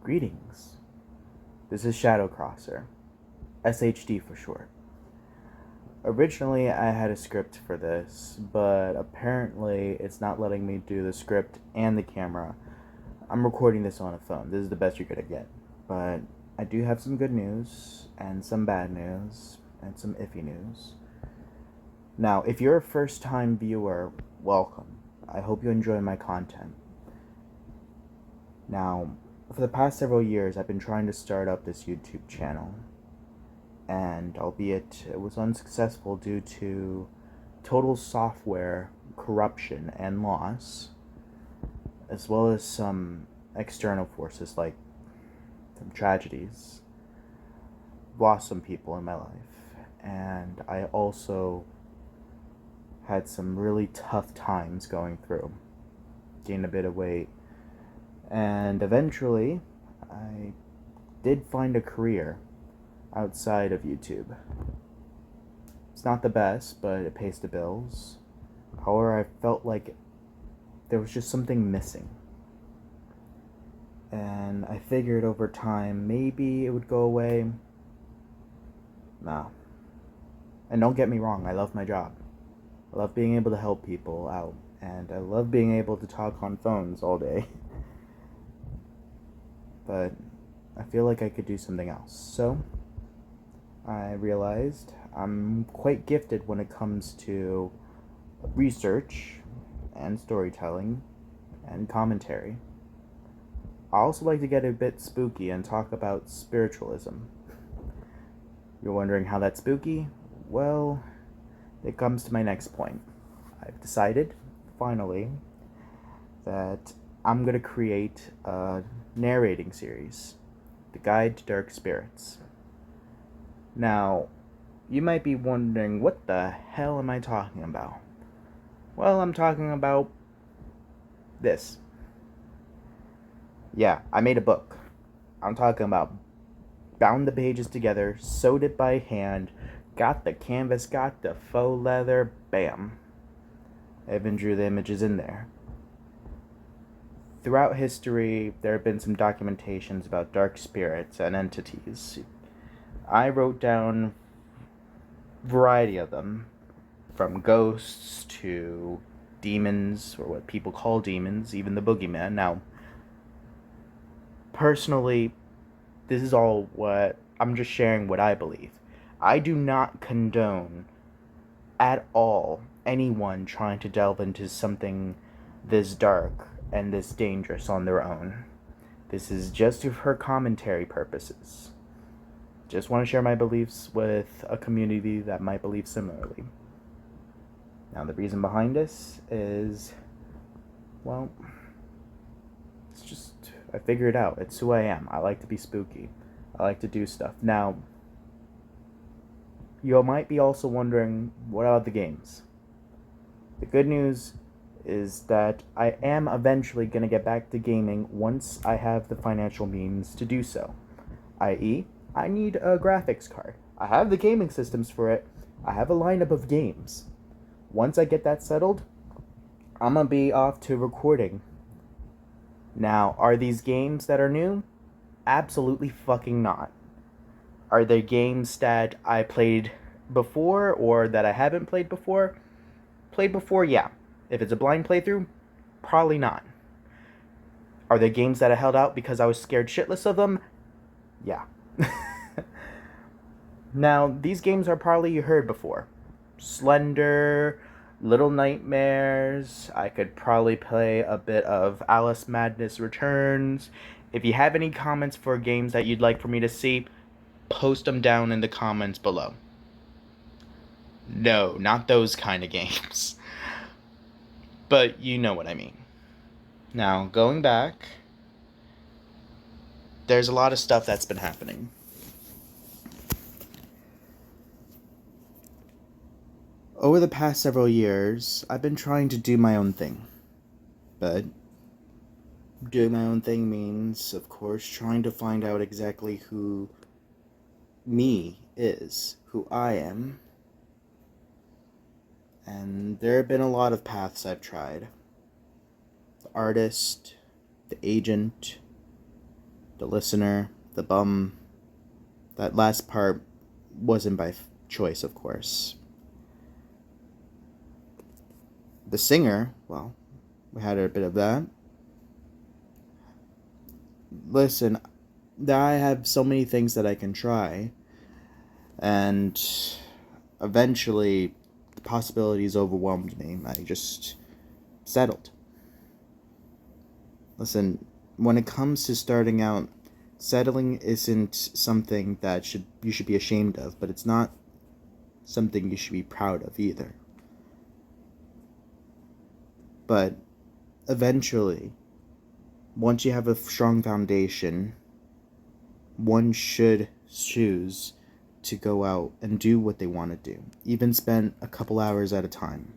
Greetings. This is Shadowcrosser, SHD for short. Originally, I had a script for this, but apparently it's not letting me do the script and the camera. I'm recording this on a phone. This is the best you're gonna get. But I do have some good news, and some bad news, and some iffy news. Now, if you're a first time viewer, welcome. I hope you enjoy my content. Now, for the past several years, I've been trying to start up this YouTube channel, and albeit it was unsuccessful due to total software corruption and loss, as well as some external forces like some tragedies, lost some people in my life, and I also had some really tough times going through, gained a bit of weight, and eventually I did find a career outside of YouTube. It's not the best, but it pays the bills. However, I felt like there was just something missing. And I figured over time, maybe it would go away. No. And don't get me wrong, I love my job. I love being able to help people out. And I love being able to talk on phones all day. But I feel like I could do something else. So I realized I'm quite gifted when it comes to research and storytelling and commentary. I also like to get a bit spooky and talk about spiritualism. You're wondering how that's spooky? Well, it comes to my next point. I've decided, finally, that I'm going to create a narrating series, The Guide to Dark Spirits. Now, you might be wondering, what the hell am I talking about? Well, I'm talking about this. Yeah, I made a book. I'm talking about bound the pages together, sewed it by hand, got the canvas, got the faux leather, bam. I even drew the images in there. Throughout history, there have been some documentations about dark spirits and entities. I wrote down a variety of them, from ghosts to demons, or what people call demons, even the boogeyman. Now, personally, this is all what I'm just sharing what I believe. I do not condone at all anyone trying to delve into something this dark and this dangerous on their own. This is just for commentary purposes. Just want to share my beliefs with a community that might believe similarly. Now, the reason behind this is, well, it's just, I figured it out. It's who I am. I like to be spooky. I like to do stuff. Now, you might be also wondering, what about the games? The good news is that I am eventually going to get back to gaming once I have the financial means to do so. I.e., I need a graphics card. I have the gaming systems for it. I have a lineup of games. Once I get that settled, I'm going to be off to recording. Now, are these games that are new? Absolutely fucking not. Are there games that I played before or that I haven't played before? Played before, yeah. If it's a blind playthrough, probably not. Are there games that I held out because I was scared shitless of them? Yeah. Now, these games are probably you heard before. Slender, Little Nightmares. I could probably play a bit of Alice Madness Returns. If you have any comments for games that you'd like for me to see, post them down in the comments below. No, not those kind of games. But you know what I mean. Now, going back, there's a lot of stuff that's been happening. Over the past several years, I've been trying to do my own thing. But doing my own thing means, of course, trying to find out exactly who me is, who I am. And there have been a lot of paths I've tried. The artist, the agent, the listener, the bum. That last part wasn't by choice, of course. The singer, well, we had a bit of that. Listen, I have so many things that I can try, and eventually the possibilities overwhelmed me. I just settled. Listen, when it comes to starting out, settling isn't something that you should be ashamed of, but it's not something you should be proud of either. But eventually, once you have a strong foundation, one should choose to go out and do what they want to do, even spend a couple hours at a time.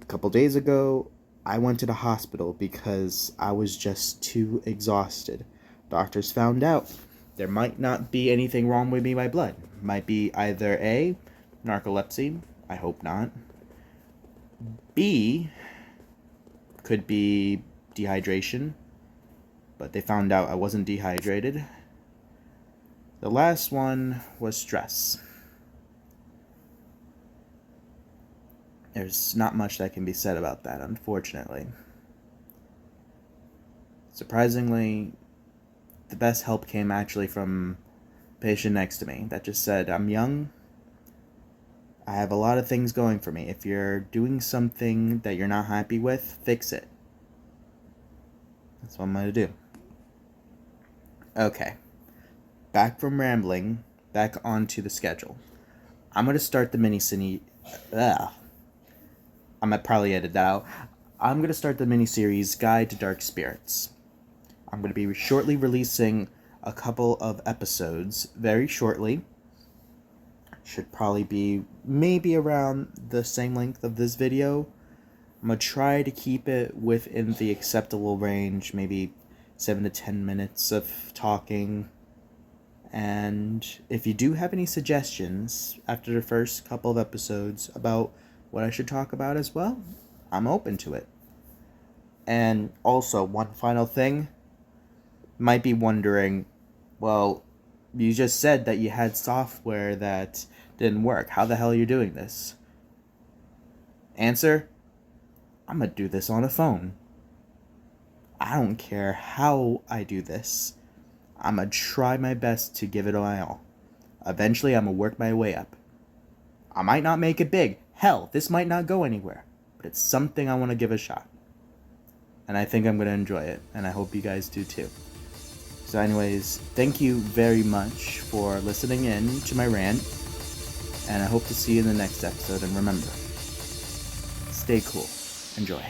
A couple days ago, I went to the hospital because I was just too exhausted. Doctors found out there might not be anything wrong with me by blood. Might be either A, narcolepsy, I hope not. B, could be dehydration, but they found out I wasn't dehydrated. The last one was stress. There's not much that can be said about that, unfortunately. Surprisingly, the best help came actually from a patient next to me that just said, I'm young, I have a lot of things going for me. If you're doing something that you're not happy with, fix it. That's what I'm going to do. Okay. Back from rambling, back onto the schedule. I'm going to start the mini-series. I'm going to probably edit that out. I'm going to start the mini-series Guide to Dark Spirits. I'm going to be shortly releasing a couple of episodes very shortly. Should probably be maybe around the same length of this video. I'm going to try to keep it within the acceptable range, maybe 7 to 10 minutes of talking. And if you do have any suggestions after the first couple of episodes about what I should talk about as well, I'm open to it. And also, one final thing. You might be wondering, well, you just said that you had software that didn't work. How the hell are you doing this? Answer, I'm going to do this on a phone. I don't care how I do this. I'm going to try my best to give it my all. Eventually, I'm going to work my way up. I might not make it big. Hell, this might not go anywhere. But it's something I want to give a shot. And I think I'm going to enjoy it. And I hope you guys do too. So anyways, thank you very much for listening in to my rant. And I hope to see you in the next episode. And remember, stay cool. Enjoy.